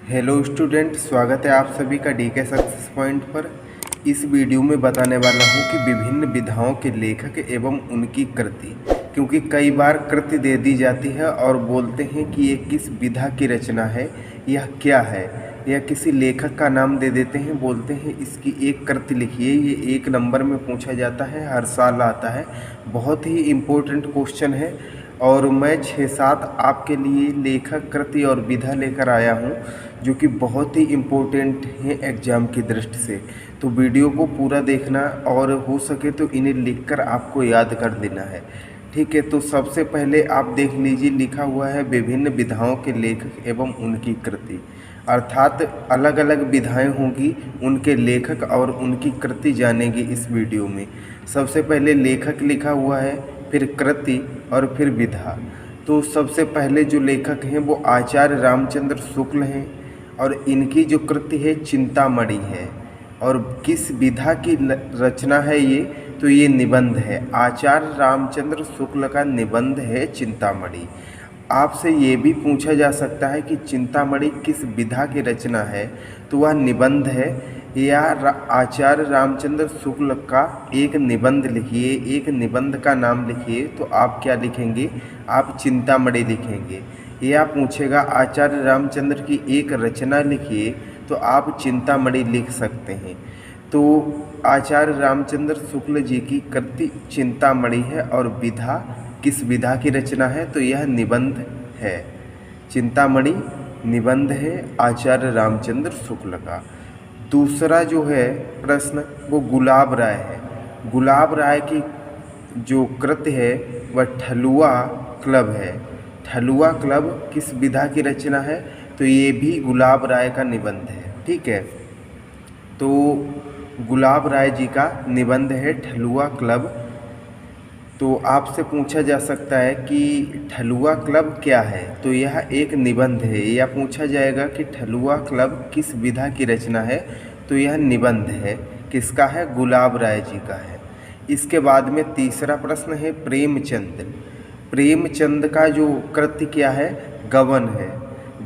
Hello student, स्वागत है आप सभी का डीके सक्सेस पॉइंट पर। इस वीडियो में बताने वाला हूँ कि विभिन्न विधाओं के लेखक एवं उनकी कृति, क्योंकि कई बार कृति दे दी जाती है और बोलते हैं कि ये किस विधा की रचना है, यह क्या है, या किसी लेखक का नाम दे देते हैं, बोलते हैं इसकी एक कृति लिखिए। ये 1 नंबर में पूछा जाता है, हर साल आता है। बहुत ही इम्पोर्टेंट क्वेश्चन है और मैं 6-7 आपके लिए लेखक, कृति और विधा लेकर आया हूँ जो कि बहुत ही इम्पोर्टेंट हैं एग्ज़ाम की दृष्टि से। तो वीडियो को पूरा देखना और हो सके तो इन्हें लिखकर आपको याद कर देना है, ठीक है। तो सबसे पहले आप देख लीजिए, लिखा हुआ है विभिन्न विधाओं के लेखक एवं उनकी कृति, अर्थात अलग अलग विधाएं होंगी, उनके लेखक और उनकी कृति जानेंगे इस वीडियो में। सबसे पहले लेखक लिखा हुआ है, फिर कृति और फिर विधा। तो सबसे पहले जो लेखक हैं वो आचार्य रामचंद्र शुक्ल हैं और इनकी जो कृति है चिंतामणि है। और किस विधा की रचना है ये, तो ये निबंध है। आचार्य रामचंद्र शुक्ल का निबंध है चिंतामणि। आपसे ये भी पूछा जा सकता है कि चिंतामणि किस विधा की रचना है, तो वह निबंध है या आचार्य रामचंद्र शुक्ल का एक निबंध लिखिए, एक निबंध का नाम लिखिए। तो आप क्या लिखेंगे, आप चिंतामणि लिखेंगे। या पूछेगा आचार्य रामचंद्र की एक रचना लिखिए, तो आप चिंतामणि लिख सकते हैं। तो आचार्य रामचंद्र शुक्ल जी की कृति चिंतामणि है और विधा, किस विधा की रचना है, तो यह निबंध है। चिंतामणि निबंध है आचार्य रामचंद्र शुक्ल का। दूसरा जो है प्रश्न वो गुलाब राय है। गुलाब राय की जो कृति है वह ठलुआ क्लब है। ठलुआ क्लब किस विधा की रचना है, तो ये भी गुलाब राय का निबंध है, ठीक है। तो गुलाब राय जी का निबंध है ठलुआ क्लब। तो आपसे पूछा जा सकता है कि ठलुआ क्लब क्या है, तो यह एक निबंध है। या पूछा जाएगा कि ठलुआ क्लब किस विधा की रचना है, तो यह निबंध है। किसका है, गुलाब राय जी का है। इसके बाद में तीसरा प्रश्न है प्रेमचंद। प्रेमचंद का जो कृति क्या है, गबन है।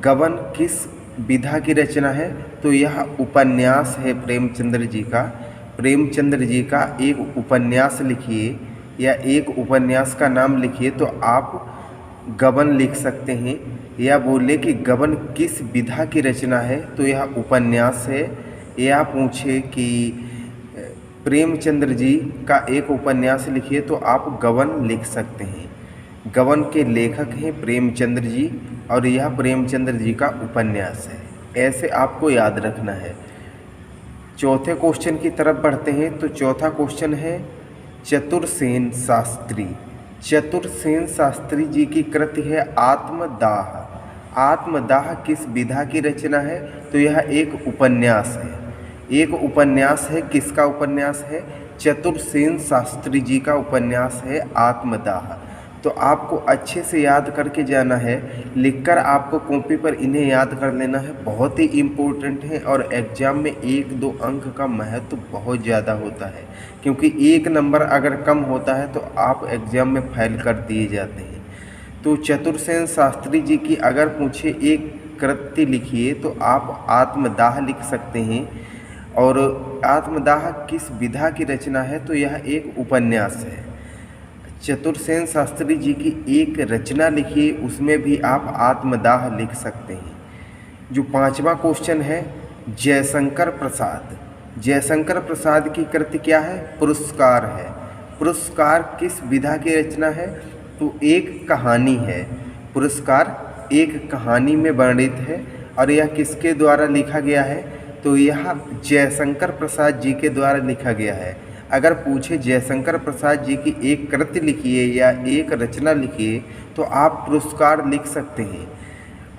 गबन किस विधा की रचना है, तो यह उपन्यास है प्रेमचंद्र जी का। प्रेमचंद्र जी का एक उपन्यास लिखिए या एक उपन्यास का नाम लिखिए, तो आप गबन लिख सकते हैं। या बोले कि गबन किस विधा की रचना है, तो यह उपन्यास है। या पूछे कि प्रेमचंद्र जी का एक उपन्यास लिखिए, तो आप गबन लिख सकते हैं। गबन के लेखक हैं प्रेमचंद्र जी और यह प्रेमचंद्र जी का उपन्यास है। ऐसे आपको याद रखना है। चौथे क्वेश्चन की तरफ बढ़ते हैं। तो चौथा क्वेश्चन है चतुरसेन शास्त्री। चतुरसेन शास्त्री जी की कृति है आत्मदाह। आत्मदाह किस विधा की रचना है, तो यह एक उपन्यास है। एक उपन्यास है। किसका उपन्यास है, चतुरसेन शास्त्री जी का उपन्यास है आत्मदाह। तो आपको अच्छे से याद करके जाना है, लिखकर आपको कॉपी पर इन्हें याद कर लेना है। बहुत ही इम्पोर्टेंट है और एग्ज़ाम में 1-2 अंक का महत्व बहुत ज़्यादा होता है, क्योंकि 1 नंबर अगर कम होता है तो आप एग्ज़ाम में फेल कर दिए जाते हैं। तो चतुरसेन शास्त्री जी की अगर पूछे एक कृति लिखिए, तो आप आत्मदाह लिख सकते हैं। और आत्मदाह किस विधा की रचना है, तो यह एक उपन्यास है। चतुरसेन शास्त्री जी की एक रचना लिखिए, उसमें भी आप आत्मदाह लिख सकते हैं। जो 5वां क्वेश्चन है जयशंकर प्रसाद। जयशंकर प्रसाद की कृति क्या है, पुरस्कार है। पुरस्कार किस विधा की रचना है, तो एक कहानी है। पुरस्कार एक कहानी में वर्णित है और यह किसके द्वारा लिखा गया है, तो यह जयशंकर प्रसाद जी के द्वारा लिखा गया है। अगर पूछे जयशंकर प्रसाद जी की एक कृति लिखिए या एक रचना लिखिए, तो आप पुरस्कार लिख सकते हैं।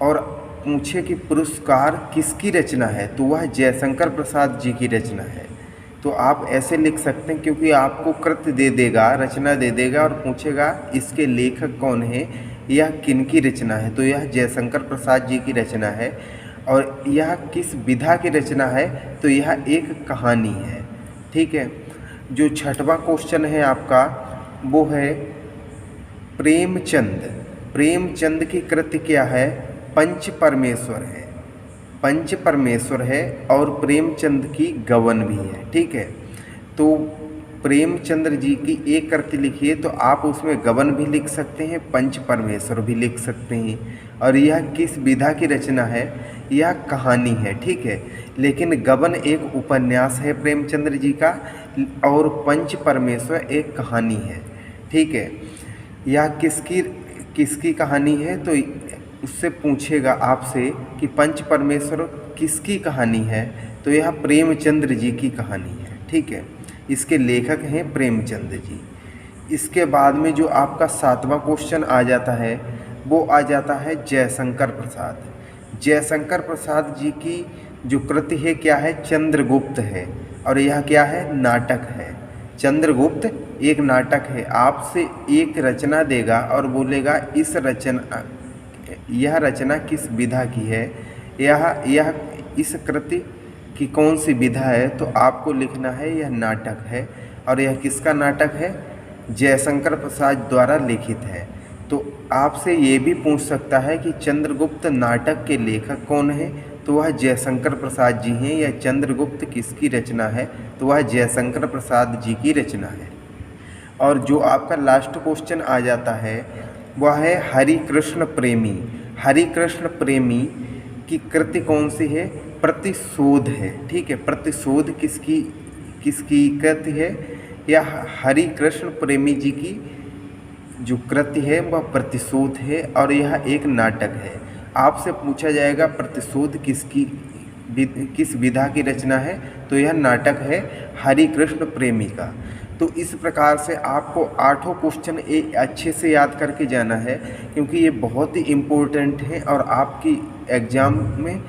और पूछे कि पुरस्कार किसकी रचना है, तो वह जयशंकर प्रसाद जी की रचना है। तो आप ऐसे लिख सकते हैं, क्योंकि आपको कृति दे देगा, रचना दे देगा और पूछेगा इसके लेखक कौन है, यह किनकी रचना है, तो यह जयशंकर प्रसाद जी की रचना है। और यह किस विधा की रचना है, तो यह एक कहानी है, ठीक है। जो 6वां क्वेश्चन है आपका वो है प्रेमचंद। प्रेमचंद की कृति क्या है, पंच परमेश्वर है। पंच परमेश्वर है और प्रेमचंद की गबन भी है। ठीक है, तो प्रेमचंद्र जी की एक कृति लिखी है तो आप उसमें गबन भी लिख सकते हैं, पंच परमेश्वर भी लिख सकते हैं। और यह किस विधा की रचना है? यह कहानी है। ठीक है, लेकिन गबन एक उपन्यास है प्रेमचंद्र जी का और पंच परमेश्वर एक कहानी है। ठीक है, यह किसकी कहानी है? तो उससे पूछेगा आपसे कि पंच परमेश्वर किसकी कहानी है, तो यह प्रेमचंद्र जी की कहानी है। ठीक है, इसके लेखक हैं प्रेमचंद जी। इसके बाद में जो आपका 7वां क्वेश्चन आ जाता है वो आ जाता है जयशंकर प्रसाद। जयशंकर प्रसाद जी की जो कृति है क्या है? चंद्रगुप्त है। और यह क्या है? नाटक है। चंद्रगुप्त एक नाटक है। आपसे एक रचना देगा और बोलेगा यह रचना किस विधा की है, यह इस कृति की कौन सी विधा है, तो आपको लिखना है यह नाटक है। और यह किसका नाटक है? जयशंकर प्रसाद द्वारा लिखित है। तो आपसे ये भी पूछ सकता है कि चंद्रगुप्त नाटक के लेखक कौन है, तो वह जयशंकर प्रसाद जी हैं। या चंद्रगुप्त किसकी रचना है, तो वह जयशंकर प्रसाद जी की रचना है। और जो आपका लास्ट क्वेश्चन आ जाता है वह है हरिकृष्ण प्रेमी। हरिकृष्ण प्रेमी की कृति कौन सी है? प्रतिशोध है। ठीक है, प्रतिशोध किसकी कृति है? यह हरिकृष्ण प्रेमी जी की जो कृति है वह प्रतिशोध है और यह एक नाटक है। आपसे पूछा जाएगा प्रतिशोध किस विधा की रचना है, तो यह नाटक है हरिकृष्ण प्रेमी का। तो इस प्रकार से आपको 8 क्वेश्चन अच्छे से याद करके जाना है, क्योंकि ये बहुत ही इम्पोर्टेंट है और आपकी एग्ज़ाम में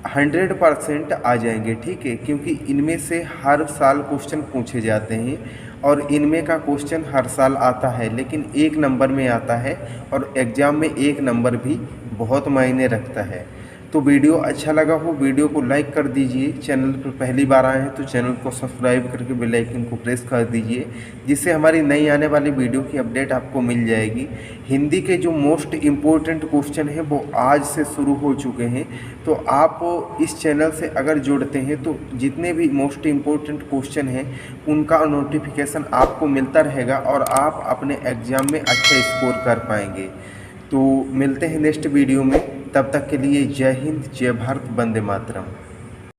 100% आ जाएंगे। ठीक है, क्योंकि इनमें से हर साल क्वेश्चन पूछे जाते हैं और इनमें का क्वेश्चन हर साल आता है, लेकिन 1 नंबर में आता है और एग्ज़ाम में 1 नंबर भी बहुत मायने रखता है। तो वीडियो अच्छा लगा हो वीडियो को लाइक कर दीजिए। चैनल पर पहली बार आए हैं तो चैनल को सब्सक्राइब करके बेल आइकन को प्रेस कर दीजिए, जिससे हमारी नई आने वाली वीडियो की अपडेट आपको मिल जाएगी। हिंदी के जो मोस्ट इम्पोर्टेंट क्वेश्चन हैं वो आज से शुरू हो चुके हैं, तो आप इस चैनल से अगर जुड़ते हैं तो जितने भी मोस्ट इम्पोर्टेंट क्वेश्चन हैं उनका नोटिफिकेशन आपको मिलता रहेगा और आप अपने एग्ज़ाम में अच्छा स्कोर कर पाएंगे। तो मिलते हैं नेक्स्ट वीडियो में, तब तक के लिए जय हिंद, जय भारत, वंदे मातरम।